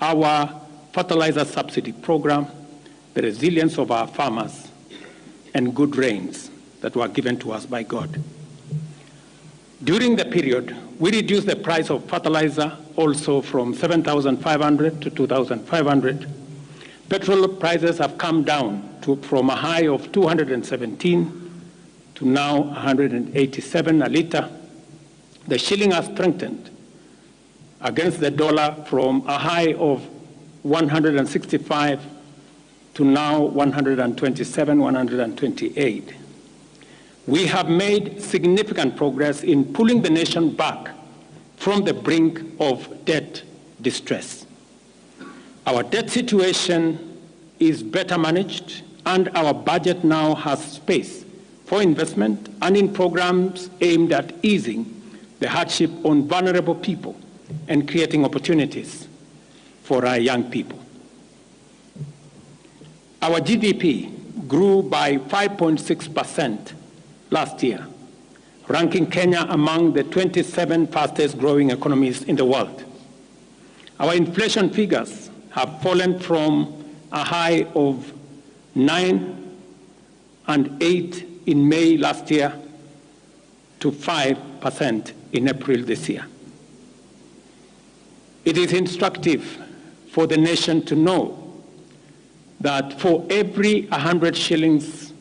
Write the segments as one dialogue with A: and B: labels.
A: our fertilizer subsidy program, the resilience of our farmers, and good rains that were given to us by God. During the period, we reduced the price of fertilizer also from 7,500 to 2,500. Petrol prices have come down from a high of 217 to now 187 a litre. The shilling has strengthened against the dollar from a high of 165 to now 127, 128. We have made significant progress in pulling the nation back from the brink of debt distress. Our debt situation is better managed, and our budget now has space for investment and in programs aimed at easing the hardship on vulnerable people and creating opportunities for our young people. Our GDP grew by 5.6% last year, ranking Kenya among the 27 fastest growing economies in the world. Our inflation figures have fallen from a high of 9 and 8 in May last year to 5% in April this year. It is instructive for the nation to know that for every 100 shillings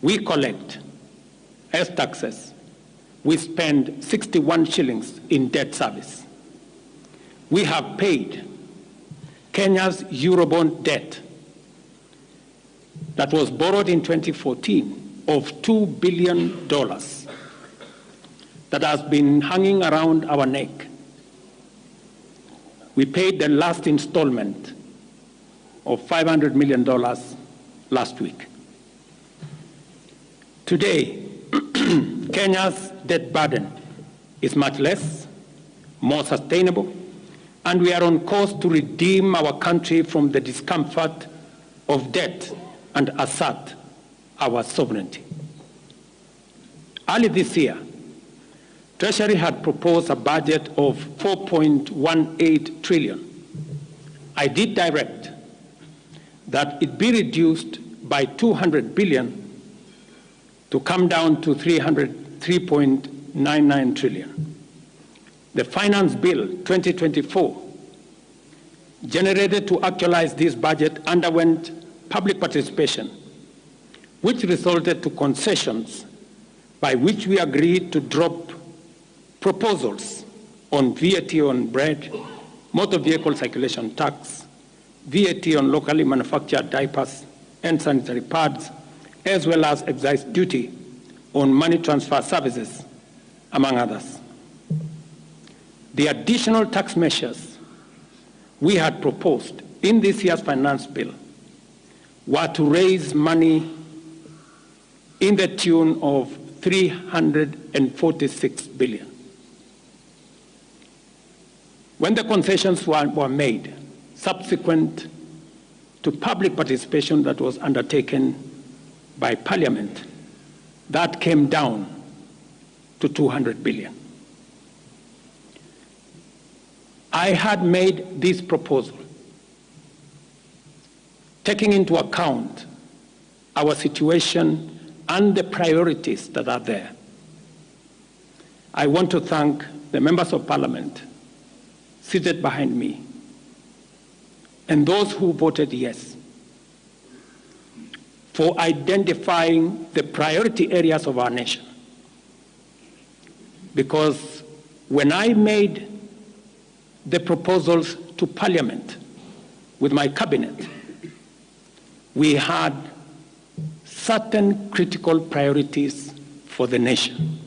A: we collect as taxes, we spend 61 shillings in debt service. We have paid Kenya's Eurobond debt that was borrowed in 2014 of $2 billion that has been hanging around our neck. We paid the last installment of $500 million last week. Today, Kenya's debt burden is much less, more sustainable, and we are on course to redeem our country from the discomfort of debt and assert our sovereignty. Early this year, Treasury had proposed a budget of 4.18 trillion. I did direct that it be reduced by 200 billion to come down to 3.99 trillion. The Finance Bill 2024, generated to actualize this budget, underwent public participation, which resulted to concessions by which we agreed to drop proposals on VAT on bread, motor vehicle circulation tax, VAT on locally manufactured diapers and sanitary pads, as well as excise duty on money transfer services, among others. The additional tax measures we had proposed in this year's finance bill were to raise money in the tune of 346 billion. When the concessions were made, subsequent to public participation that was undertaken by Parliament, that came down to 200 billion. I had made this proposal taking into account our situation and the priorities that are there. I want to thank the members of Parliament seated behind me and those who voted yes for identifying the priority areas of our nation. Because when I made the proposals to Parliament with my cabinet, we had certain critical priorities for the nation.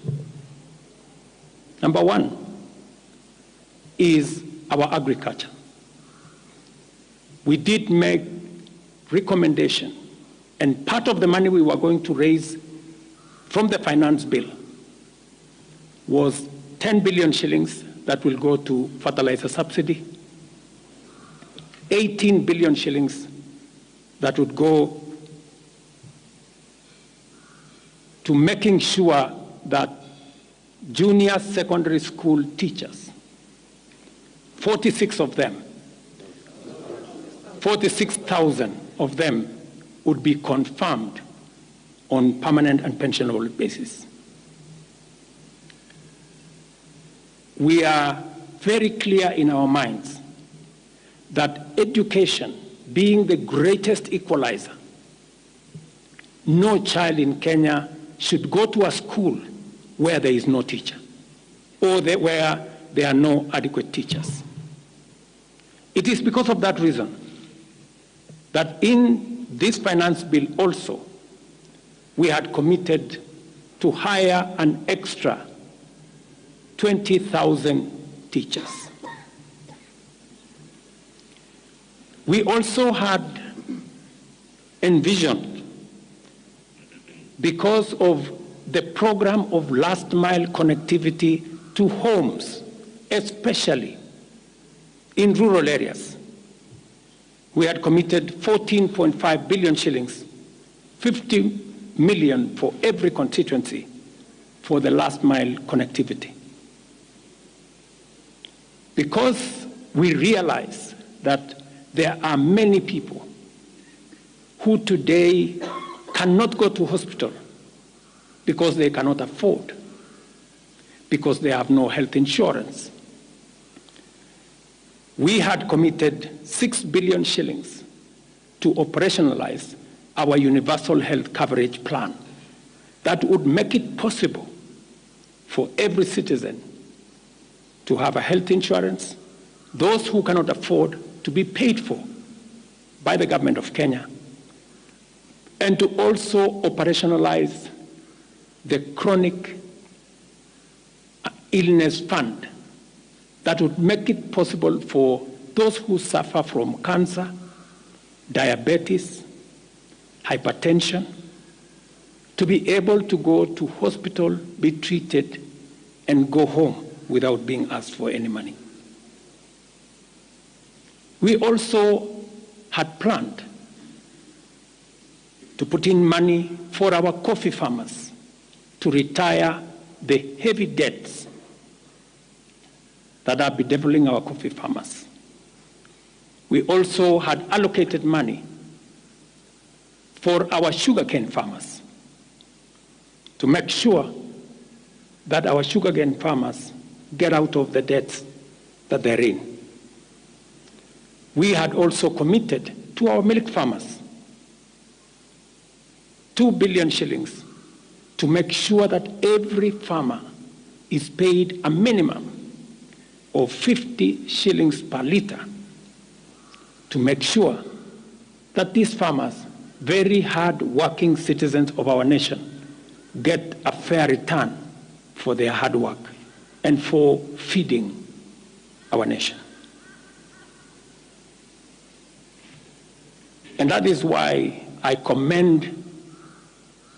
A: Number one is our agriculture. We did make recommendation, and part of the money we were going to raise from the finance bill was 10 billion shillings that will go to fertilizer subsidy, 18 billion shillings that would go to making sure that junior secondary school teachers, 46 of them, 46,000 of them would be confirmed on permanent and pensionable basis. We are very clear in our minds that education being the greatest equalizer, no child in Kenya should go to a school where there is no teacher or where there are no adequate teachers. It is because of that reason that in this finance bill also, we had committed to hire an extra 20,000 teachers. We also had envisioned, because of the program of last mile connectivity to homes, especially in rural areas, we had committed 14.5 billion shillings, 50 million for every constituency for the last mile connectivity. Because we realize that there are many people who today cannot go to hospital because they cannot afford, because they have no health insurance. We had committed 6 billion shillings to operationalize our universal health coverage plan that would make it possible for every citizen to have a health insurance, those who cannot afford to be paid for by the government of Kenya, and to also operationalize the chronic illness fund that would make it possible for those who suffer from cancer, diabetes, hypertension, to be able to go to hospital, be treated, and go home without being asked for any money. We also had planned to put in money for our coffee farmers to retire the heavy debts that are bedeviling our coffee farmers. We also had allocated money for our sugarcane farmers to make sure that our sugarcane farmers get out of the debts that they're in. We had also committed to our milk farmers 2 billion shillings to make sure that every farmer is paid a minimum of 50 shillings per litre, to make sure that these farmers, very hard-working citizens of our nation, get a fair return for their hard work and for feeding our nation. And that is why I commend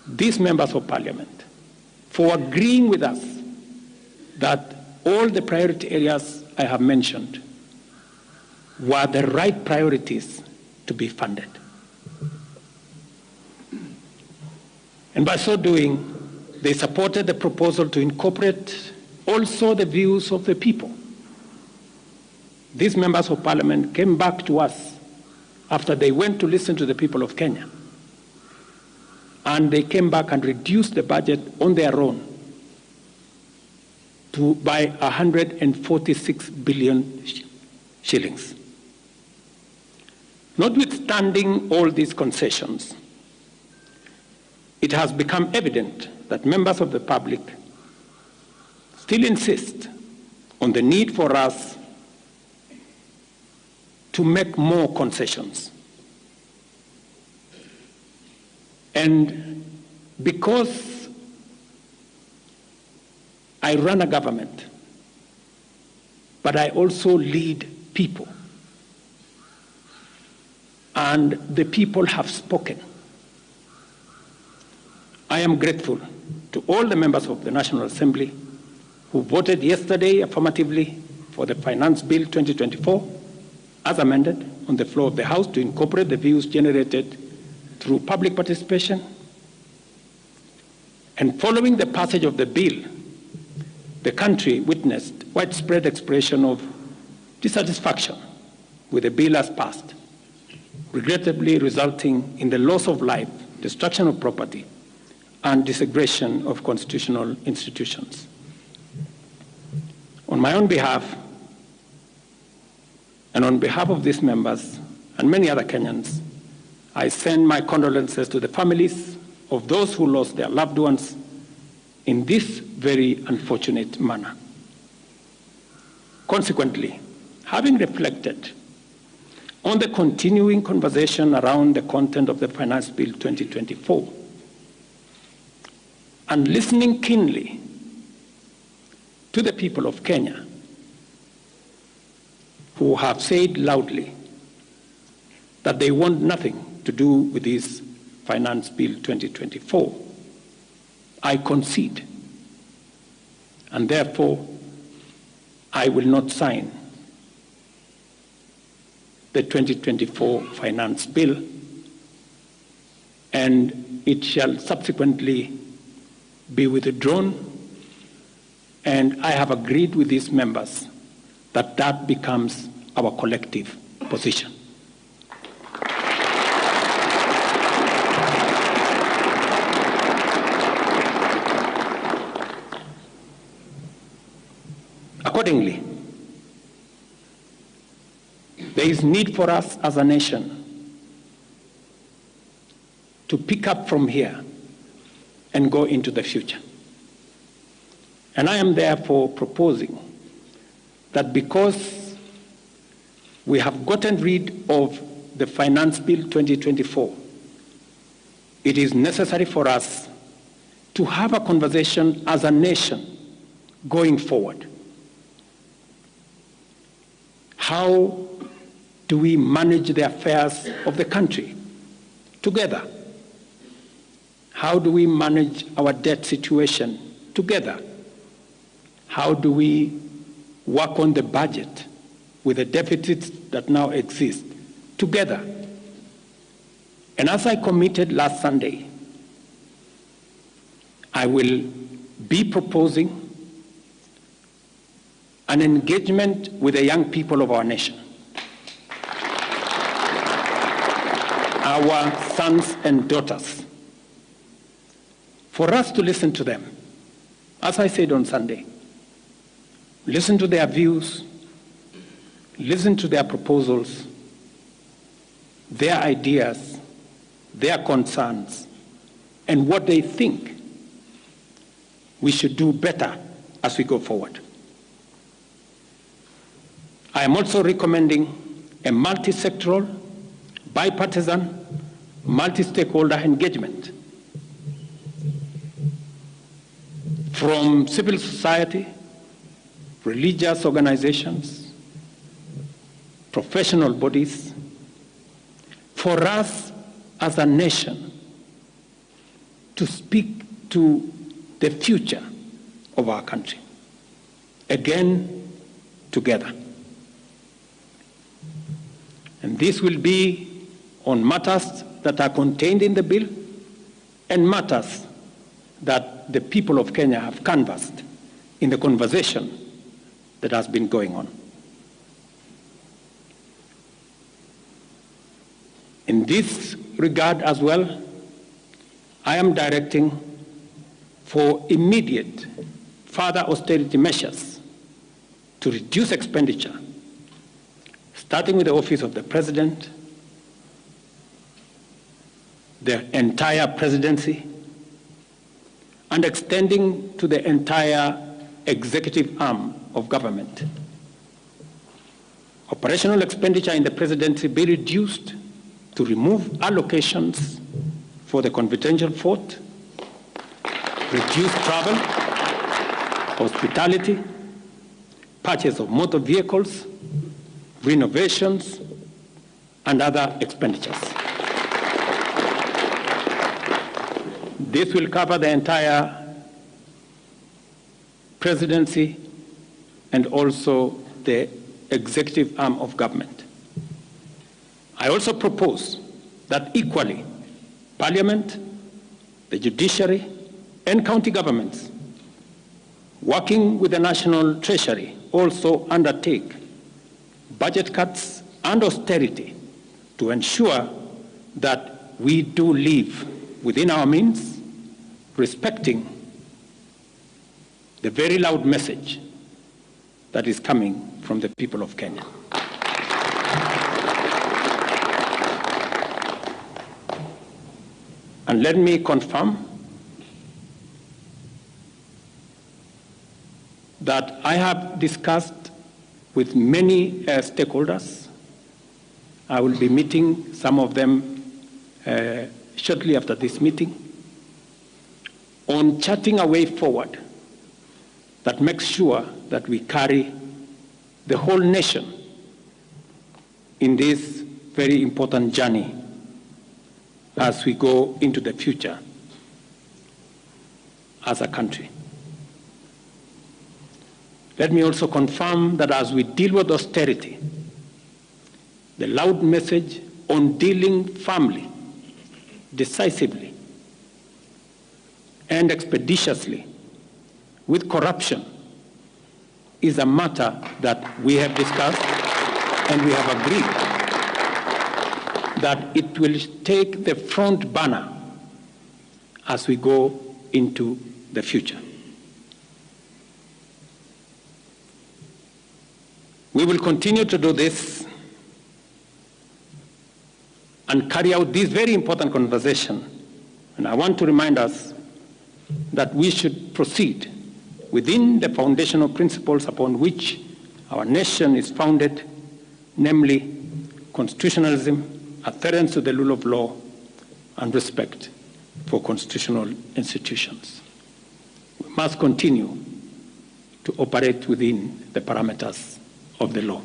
A: these members of parliament for agreeing with us that all the priority areas I have mentioned were the right priorities to be funded. And by so doing, they supported the proposal to incorporate also the views of the people. These members of parliament came back to us after they went to listen to the people of Kenya. And they came back and reduced the budget on their own by 146 billion shillings. Notwithstanding all these concessions, it has become evident that members of the public still insist on the need for us to make more concessions. And because I run a government, but I also lead people, and the people have spoken, I am grateful to all the members of the National Assembly who voted yesterday affirmatively for the Finance Bill 2024 as amended on the floor of the House to incorporate the views generated through public participation. And following the passage of the bill, the country witnessed widespread expression of dissatisfaction with the bill as passed. regrettably resulting in the loss of life, destruction of property, and desecration of constitutional institutions. On my own behalf, and on behalf of these members and many other Kenyans, I send my condolences to the families of those who lost their loved ones in this very unfortunate manner. Consequently, having reflected on the continuing conversation around the content of the Finance Bill 2024, and listening keenly to the people of Kenya who have said loudly that they want nothing to do with this Finance Bill 2024, I concede, and therefore I will not sign the 2024 Finance Bill, and it shall subsequently be withdrawn, and I have agreed with these members that that becomes our collective position. Accordingly, there is need for us as a nation to pick up from here and go into the future. And I am therefore proposing that because we have gotten rid of the Finance Bill 2024, it is necessary for us to have a conversation as a nation going forward. How do we manage the affairs of the country together? How do we manage our debt situation together? How do we work on the budget with the deficits that now exist together? And as I committed last Sunday, I will be proposing an engagement with the young people of our nation, our sons and daughters, for us to listen to them. As I said on Sunday, listen to their views, listen to their proposals, their ideas, their concerns, and what they think we should do better as we go forward. I am also recommending a multi-sectoral, bipartisan, multi-stakeholder engagement from civil society, religious organizations, professional bodies, for us as a nation to speak to the future of our country, again, together. And this will be on matters that are contained in the bill and matters that the people of Kenya have canvassed in the conversation that has been going on. In this regard as well, I am directing for immediate further austerity measures to reduce expenditure, starting with the Office of the President, the entire presidency, and extending to the entire executive arm of government. Operational expenditure in the presidency be reduced to remove allocations for the confidential fort, reduce travel, hospitality, purchase of motor vehicles, renovations, and other expenditures. This will cover the entire presidency and also the executive arm of government. I also propose that equally, Parliament, the judiciary, and county governments, working with the National Treasury, also undertake budget cuts and austerity to ensure that we do live within our means, respecting the very loud message that is coming from the people of Kenya. And let me confirm that I have discussed with many stakeholders. I will be meeting some of them shortly after this meeting on charting a way forward that makes sure that we carry the whole nation in this very important journey as we go into the future as a country. Let me also confirm that as we deal with austerity, the loud message on dealing firmly, decisively, and expeditiously with corruption is a matter that we have discussed and we have agreed that it will take the front banner as we go into the future. We will continue to do this and carry out this very important conversation. And I want to remind us that we should proceed within the foundational principles upon which our nation is founded, namely constitutionalism, adherence to the rule of law, and respect for constitutional institutions. We must continue to operate within the parameters of the law.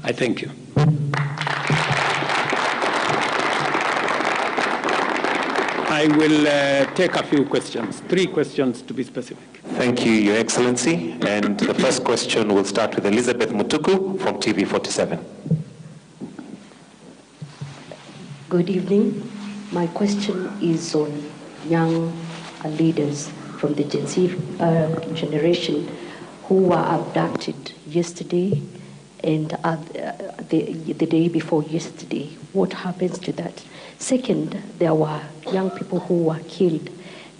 A: I thank you. I will take a few questions, 3 questions to be specific.
B: Thank you, Your Excellency. And the first question will start with Elizabeth Mutuku from TV47.
C: Good evening. My question is on young leaders from the Gen Z generation who were abducted yesterday and the day before yesterday. What happens to that? Second, there were young people who were killed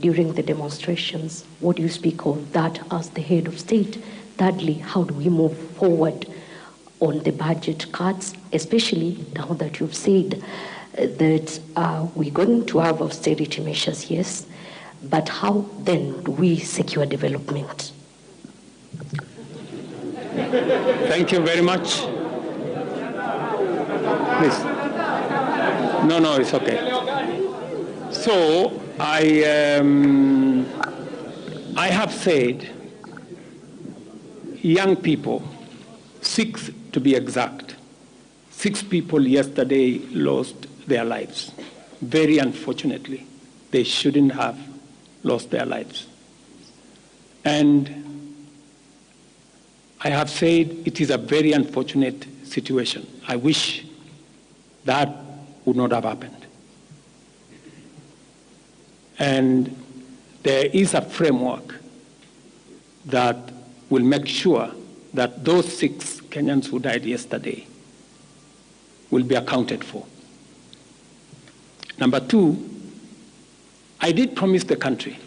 C: during the demonstrations. What do you speak of that as the head of state? Thirdly, how do we move forward on the budget cuts, especially now that you've said that we're going to have austerity measures, yes, but how then do we secure development?
A: Thank you very much. Please. No, it's okay. So I have said young people, 6 to be exact, 6 people yesterday lost their lives. Very unfortunately, they shouldn't have lost their lives. And I have said it is a very unfortunate situation. I wish that would not have happened. And there is a framework that will make sure that those 6 Kenyans who died yesterday will be accounted for. Number 2, I did promise the country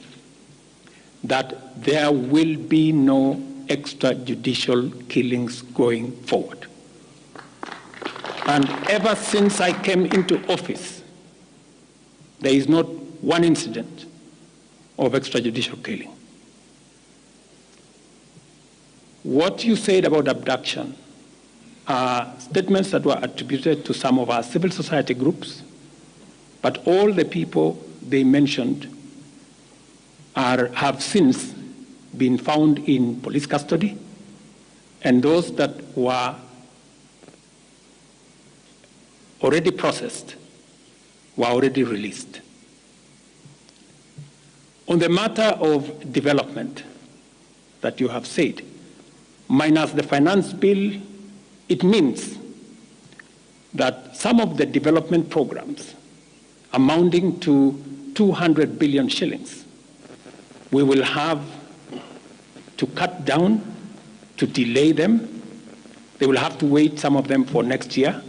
A: that there will be no extrajudicial killings going forward. And ever since I came into office, there is not one incident of extrajudicial killing. What you said about abduction are statements that were attributed to some of our civil society groups, but all the people they mentioned have since been found in police custody, and those that were already processed were already released. On the matter of development that you have said, minus the finance bill, it means that some of the development programs amounting to 200 billion shillings, we will have to cut down, to delay them. They will have to wait, some of them, for next year.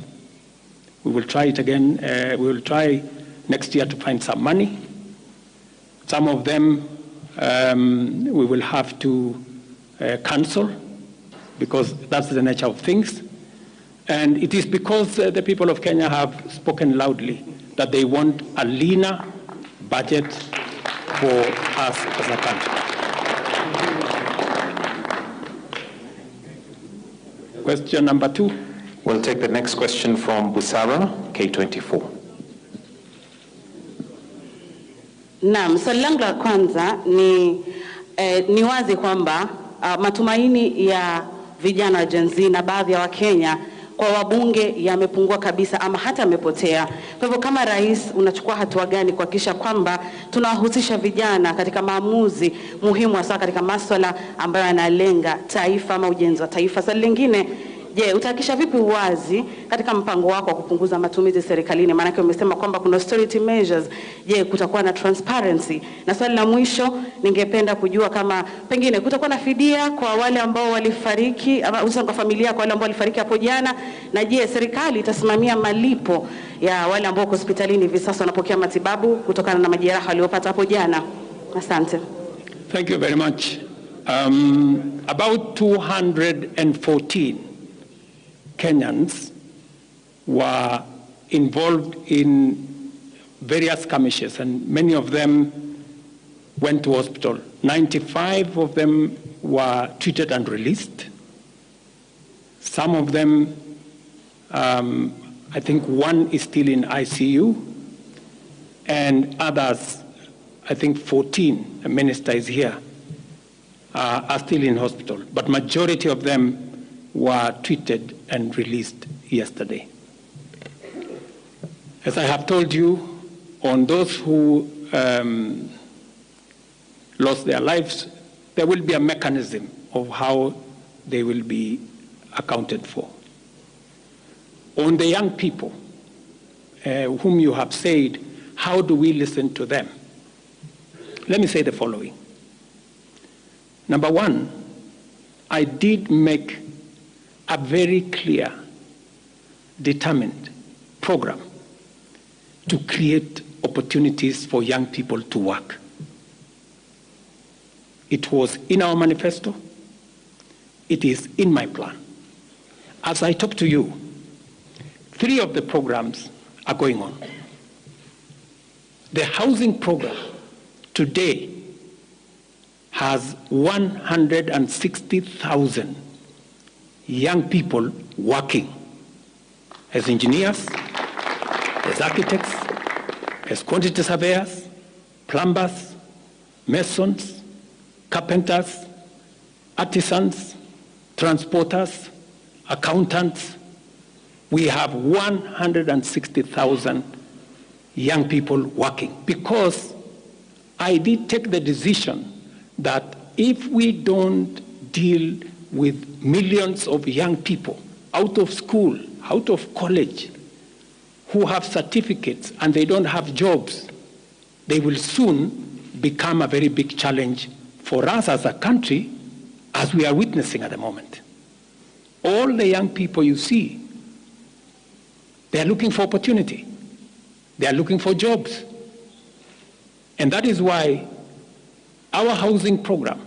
A: We will try it again. We will try next year to find some money. Some of them we will have to cancel because that's the nature of things. And it is because the people of Kenya have spoken loudly that they want a leaner budget for us as a country. Question number 2.
B: We'll take the next question from Busara, K24.
D: Naam, swali langu la kwanza ni wazi kwamba matumaini ya vijana wa Gen Z na baadhi ya Wakenya kwa wabunge yamepungua kabisa ama hata yamepotea. Kwa hivyo kama rais unachukua hatua gani kuhakikisha kwamba tunawahusisha vijana katika maamuzi muhimu hasa katika masuala ambayo yanalenga taifa ama ujenzi wa taifa? Swali lingine, je, utahakikisha vipi uwazi katika mpango wako wa kupunguza matumizi serikalini? Maana yake umesema kwamba kuna austerity measures. Je, kutakuwa na transparency? Na swali la mwisho, ningependa kujua kama pengine kutakuwa na fidia kwa wale ambao walifariki ama hususan kwa familia kwa wale ambao walifariki hapo jana, na je, serikali itasimamia malipo ya wale ambao hospitalini hivi sasa wanapokea matibabu kutokana na majeraha waliopata hapo jana? Asante.
A: Thank you very much. About 214 Kenyans were involved in various skirmishes, and many of them went to hospital. 95 of them were treated and released. Some of them, I think one is still in ICU, and others, I think 14, the minister is here, are still in hospital. But majority of them were treated and released yesterday. As I have told you, on those who lost their lives, there will be a mechanism of how they will be accounted for. On the young people whom you have said, how do we listen to them? Let me say the following. Number one, I did make a very clear, determined program to create opportunities for young people to work. It was in our manifesto. It is in my plan. As I talk to you, 3 of the programs are going on. The housing program today has 160,000 young people working as engineers, as architects, as quantity surveyors, plumbers, masons, carpenters, artisans, transporters, accountants. We have 160,000 young people working because I did take the decision that if we don't deal with millions of young people out of school, out of college, who have certificates and they don't have jobs, they will soon become a very big challenge for us as a country, as we are witnessing at the moment. All the young people you see, they are looking for opportunity. They are looking for jobs. And that is why our housing program,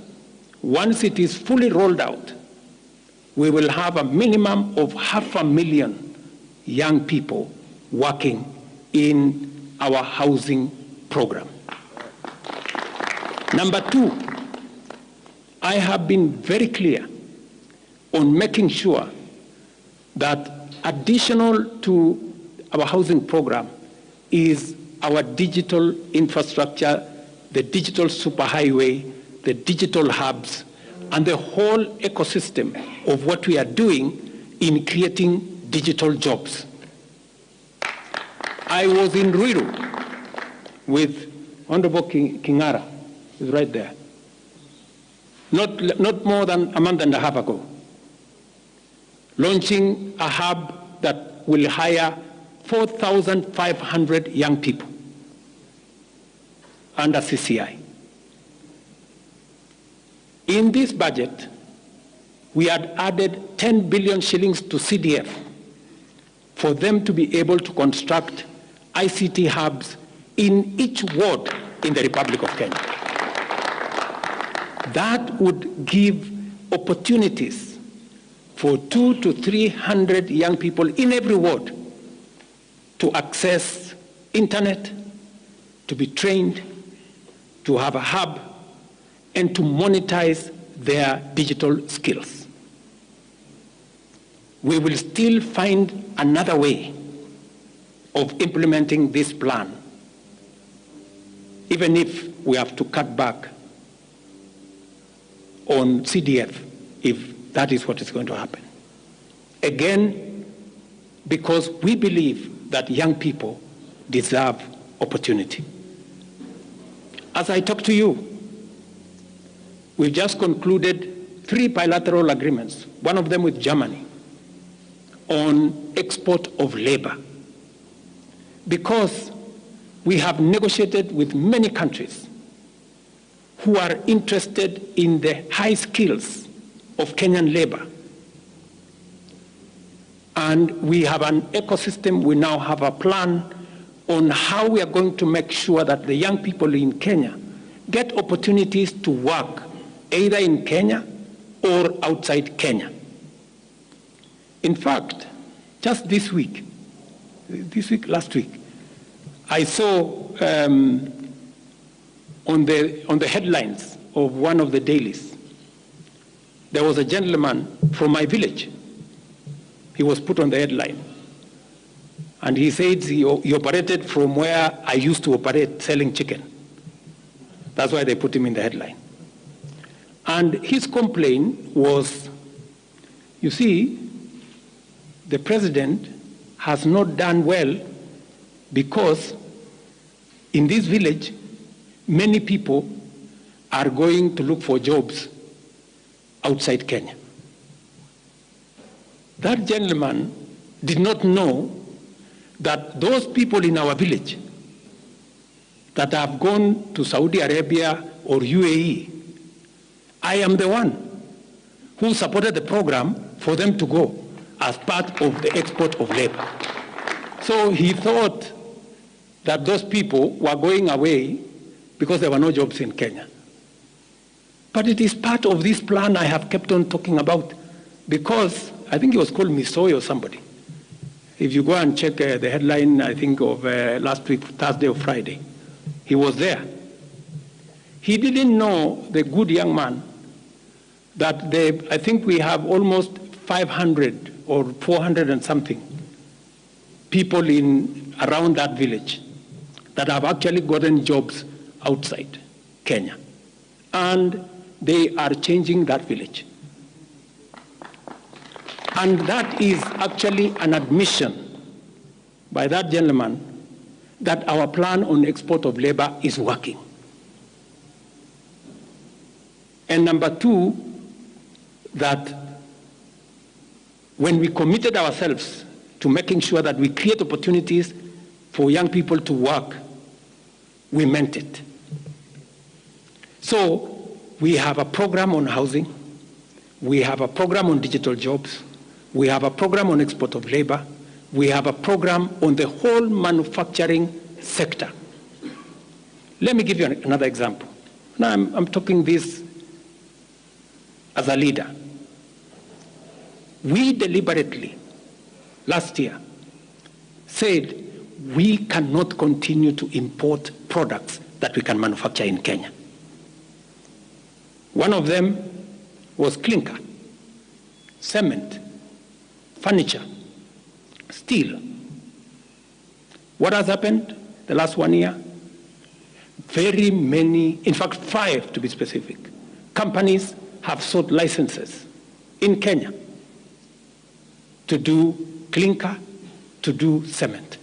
A: once it is fully rolled out, we will have a minimum of 500,000 young people working in our housing program. Number 2, I have been very clear on making sure that additional to our housing program is our digital infrastructure, the digital superhighway, the digital hubs, and the whole ecosystem of what we are doing in creating digital jobs. I was in Ruto with Honorable Kingara, who's right there, not more than a month and a half ago, launching a hub that will hire 4,500 young people under CCI. In this budget, we had added 10 billion shillings to CDF for them to be able to construct ICT hubs in each ward in the Republic of Kenya. That would give opportunities for 200 to 300 young people in every ward to access internet, to be trained, to have a hub, and to monetize their digital skills. We will still find another way of implementing this plan, even if we have to cut back on CDF, if that is what is going to happen. Again, because we believe that young people deserve opportunity. As I talk to you, we've just concluded 3 bilateral agreements, one of them with Germany, on export of labor. Because we have negotiated with many countries who are interested in the high skills of Kenyan labor. And we have an ecosystem, we now have a plan on how we are going to make sure that the young people in Kenya get opportunities to work either in Kenya or outside Kenya. In fact, just last week, I saw on the headlines of one of the dailies, there was a gentleman from my village. He was put on the headline. And he said he operated from where I used to operate, selling chicken. That's why they put him in the headline. And his complaint was, you see, the president has not done well because in this village, many people are going to look for jobs outside Kenya. That gentleman did not know that those people in our village that have gone to Saudi Arabia or UAE, I am the one who supported the program for them to go as part of the export of labor. So he thought that those people were going away because there were no jobs in Kenya. But it is part of this plan I have kept on talking about, because I think it was called Misoy or somebody. If you go and check the headline, I think of last week, Thursday or Friday, he was there. He didn't know, the good young man, that I think we have almost 500 or 400 and something people around that village that have actually gotten jobs outside Kenya. And they are changing that village. And that is actually an admission by that gentleman that our plan on export of labor is working. And number 2, that when we committed ourselves to making sure that we create opportunities for young people to work, we meant it. So we have a program on housing, we have a program on digital jobs, we have a program on export of labor, we have a program on the whole manufacturing sector. Let me give you another example. Now I'm talking this as a leader. We deliberately, last year, said we cannot continue to import products that we can manufacture in Kenya. One of them was clinker, cement, furniture, steel. What has happened the last 1 year? Very many, in fact 5 to be specific, companies have sought licenses in Kenya to do clinker, to do cement.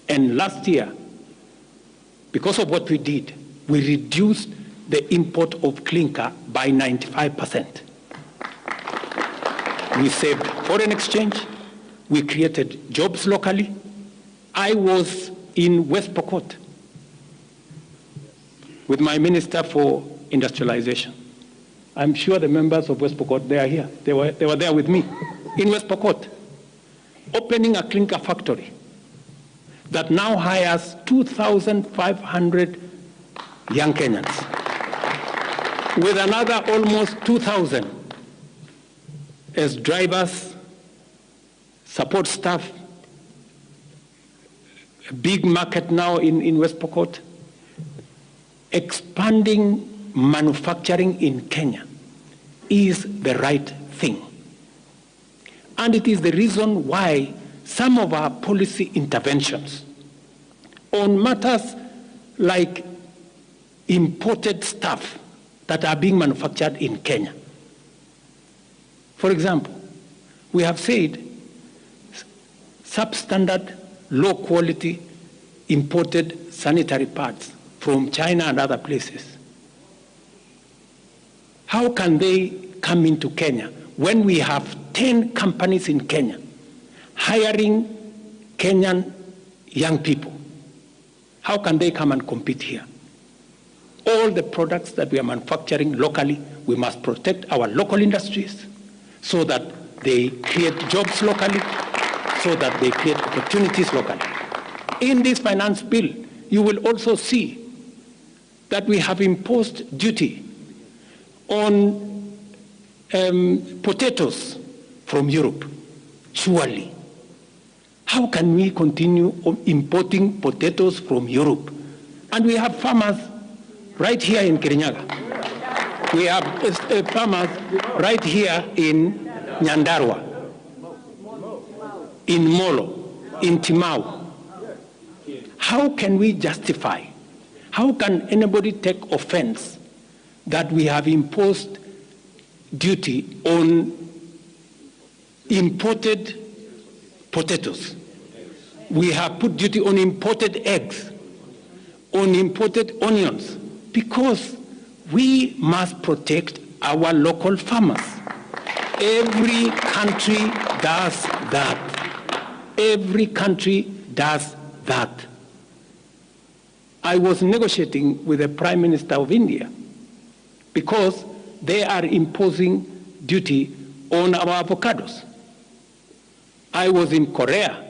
A: And last year, because of what we did, we reduced the import of clinker by 95%. We saved foreign exchange, we created jobs locally. I was in West Pokot with my Minister for Industrialization. I'm sure the members of West Pokot, they are here. They were there with me in West Pokot. opening a clinker factory that now hires 2,500 young Kenyans, with another almost 2,000 as drivers, support staff, a big market now in West Pokot, expanding manufacturing in Kenya is the right thing. And it is the reason why some of our policy interventions on matters like imported stuff that are being manufactured in Kenya. For example, we have said substandard, low quality imported sanitary pads from China and other places. How can they come into Kenya when we have 10 companies in Kenya hiring Kenyan young people? How can they come and compete here? All the products that we are manufacturing locally, we must protect our local industries so that they create jobs locally, so that they create opportunities locally. In this finance bill, you will also see that we have imposed duty on potatoes from Europe. Surely, how can we continue importing potatoes from Europe? And we have farmers right here in Kirinyaga. We have farmers right here in Nyandarua, in Molo, in Timau. How can we justify? How can anybody take offense that we have imposed duty on imported potatoes? We have put duty on imported eggs, on imported onions, because we must protect our local farmers. Every country does that. Every country does that. I was negotiating with the Prime Minister of India because they are imposing duty on our avocados. I was in Korea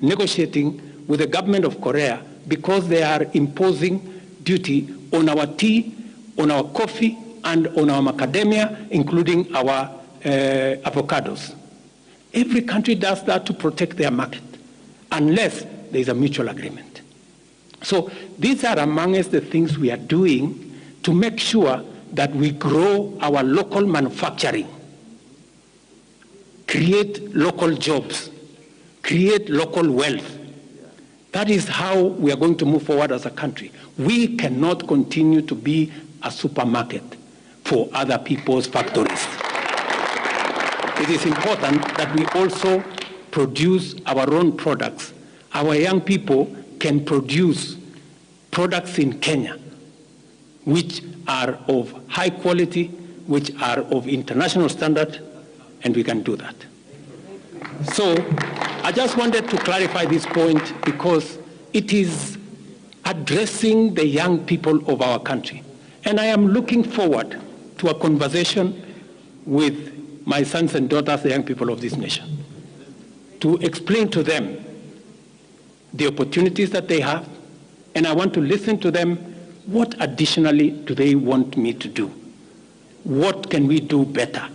A: negotiating with the government of Korea because they are imposing duty on our tea, on our coffee, and on our macadamia, including our avocados. Every country does that to protect their market, unless there is a mutual agreement. So these are amongst the things we are doing to make sure that we grow our local manufacturing, create local jobs, create local wealth. That is how we are going to move forward as a country. We cannot continue to be a supermarket for other people's factories. It is important that we also produce our own products. Our young people can produce products in Kenya which are of high quality, which are of international standard, and we can do that. So I just wanted to clarify this point because it is addressing the young people of our country. And I am looking forward to a conversation with my sons and daughters, the young people of this nation, to explain to them the opportunities that they have, and I want to listen to them. What additionally do they want me to do? What can we do better?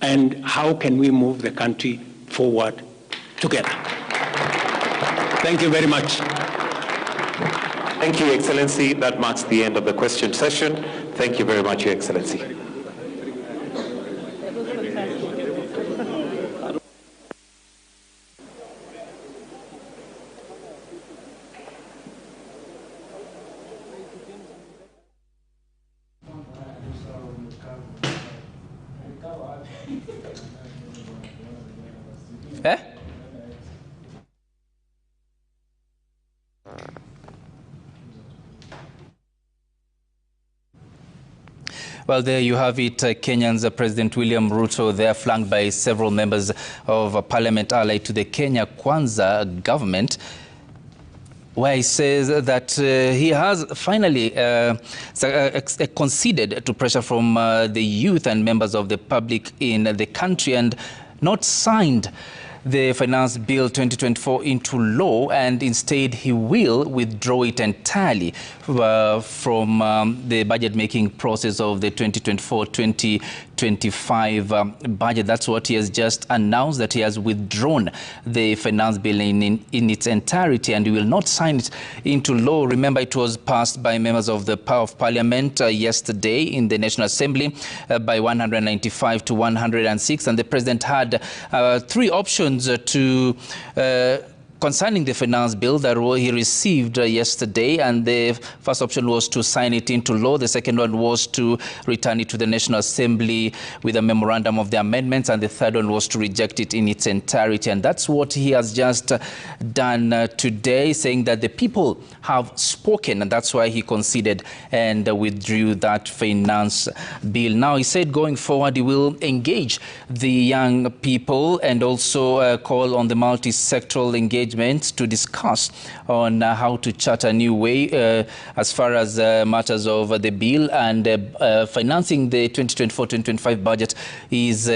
A: And how can we move the country forward together? Thank you very much.
B: Thank you, Excellency. That marks the end of the question session. Thank you very much, Your Excellency.
E: Well, there you have it. Kenya's President William Ruto, there flanked by several members of parliament allied to the Kenya Kwanza government, where he says that he has finally conceded to pressure from the youth and members of the public in the country and not signed the Finance Bill 2024 into law, and instead he will withdraw it entirely from the budget-making process of the 2024-2025 budget. That's what he has just announced, that he has withdrawn the Finance Bill in its entirety, and he will not sign it into law. Remember, it was passed by members of the Power of Parliament yesterday in the National Assembly by 195 to 106, and the President had three options concerning the finance bill that he received yesterday, and the first option was to sign it into law. The second one was to return it to the National Assembly with a memorandum of the amendments, and the third one was to reject it in its entirety. And that's what he has just done today, saying that the people have spoken, and that's why he conceded and withdrew that finance bill. Now, he said going forward he will engage the young people and also call on the multi-sectoral engagement to discuss on how to chart a new way as far as matters of the bill, and financing the 2024-2025 budget is